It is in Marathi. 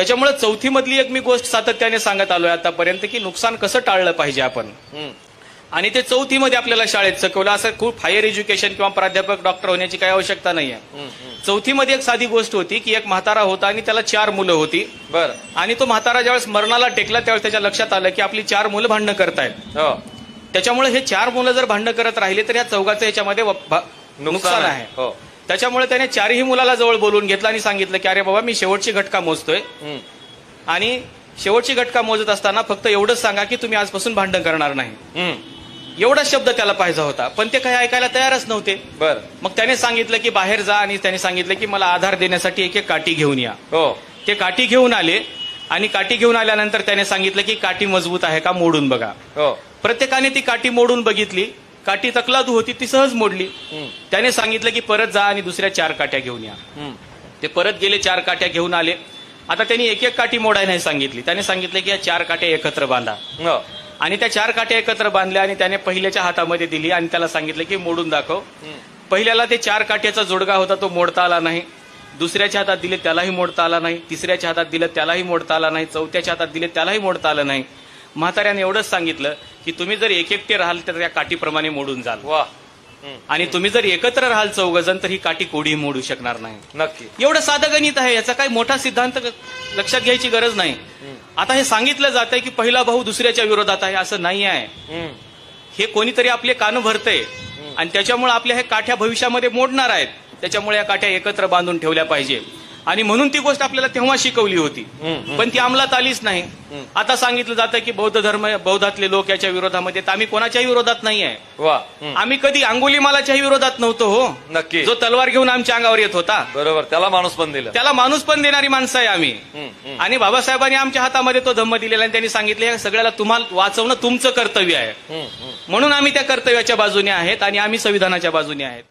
त्याच्यामुळे चौथी मधली एक मी गोष्ट सातत्याने सांगत आलोय आतापर्यंत की नुकसान कसं टाळलं पाहिजे आपण. आणि ते चौथीमध्ये आपल्याला शाळेत शिकवलं. असं खूप हायर एज्युकेशन किंवा प्राध्यापक डॉक्टर होण्याची काही आवश्यकता नाहीये. चौथीमध्ये एक साधी गोष्ट होती की एक म्हातारा होता आणि त्याला 4 मुलं होती. बरं. आणि तो म्हातारा ज्यावेळेस मरणाला टेकला त्यावेळेस त्याच्या लक्षात आलं की आपली 4 मुलं भांडणं करतायत. हो. त्याच्यामुळे हे 4 मुलं जर भांडणं करत राहिले तर या चौघाचं याच्यामध्ये नुकसान आहे. हो. त्याच्यामुळे त्याने 4ही मुलाला जवळ बोलवून घेतलं आणि सांगितलं की अरे बाबा मी शेवटची घटका मोजतोय आणि शेवटची घटका मोजत असताना फक्त एवढंच सांगा की तुम्ही आजपासून भांडण करणार नाही. एवढा शब्द त्याला पाहिजे होता पण ते काही ऐकायला तयारच नव्हते. बर. मग त्याने सांगितलं की बाहेर जा आणि त्याने सांगितलं की मला आधार देण्यासाठी एक काठी घेऊन या. हो. ते काठी घेऊन आले आणि काठी घेऊन आल्यानंतर त्याने सांगितलं की काठी मजबूत आहे का मोडून बघा. हो. प्रत्येकाने ती काठी मोडून बघितली. काठी तकलादू होती ती सहज मोडली. त्याने सांगितलं की परत जा आणि दुसऱ्या 4 काठ्या घेऊन या. ते परत गेले 4 काठ्या घेऊन आले. आता त्यांनी एक काठी मोडायला नाही सांगितली. त्याने सांगितलं की या 4 काठ्या एकत्र बांधा. आणि त्या 4 काठ्या एकत्र बांधल्या आणि त्याने पहिल्याच्या हातामध्ये दिली आणि त्याला सांगितलं की मोडून दाखव. पहिल्याला ते 4 काठ्याचा जोडगा होता तो मोडता आला नाही. दुसऱ्याच्या हातात दिले त्यालाही मोडता आला नाही. तिसऱ्याच्या हातात दिलं त्यालाही मोडता आला नाही. चौथ्याच्या हातात दिले त्यालाही मोडता आलं नाही. म्हाताऱ्याने एवढंच सांगितलं की तुम्ही जर एकटे राहाल तर त्या काठीप्रमाणे मोडून जाल. वा. आणि तुम्ही जर एकत्र राहाल 4 जण तर ही काठी कोणीही मोडू शकणार नाही. नक्की. एवढं साधं गणित आहे. याचा काही मोठा सिद्धांत लक्षात घ्यायची गरज नाही. आता हे सांगितलं जात आहे की पहिला भाऊ दुसऱ्याच्या विरोधात आहे. असं नाही आहे. हे कोणीतरी आपले कान भरतंय आणि त्याच्यामुळे आपल्या हे काठ्या भविष्यामध्ये मोडणार आहेत. त्याच्यामुळे या काठ्या एकत्र बांधून ठेवल्या पाहिजे. आणि म्हणून ती गोष्ट आपल्याला तेव्हा शिकवली होती पण ती अंमलात आलीच नाही. आता सांगितलं जातं की बौद्धातले लोक याच्या विरोधामध्ये तर आम्ही कोणाच्याही विरोधात नाही आहे. वा. आम्ही कधी अंगुलीमालाच्याही विरोधात नव्हतो. हो. नक्की. जो तलवार घेऊन आमच्या अंगावर येत होता. बरोबर. त्याला माणूस पण दिलं. त्याला माणूस पण देणारी माणसं आहे आम्ही. आणि बाबासाहेबांनी आमच्या हातामध्ये तो धम्म दिलेला आणि त्यांनी सांगितले या सगळ्याला तुम्हाला वाचवणं तुमचं कर्तव्य आहे. म्हणून आम्ही त्या कर्तव्याच्या बाजूने आहेत आणि आम्ही संविधानाच्या बाजूने आहेत.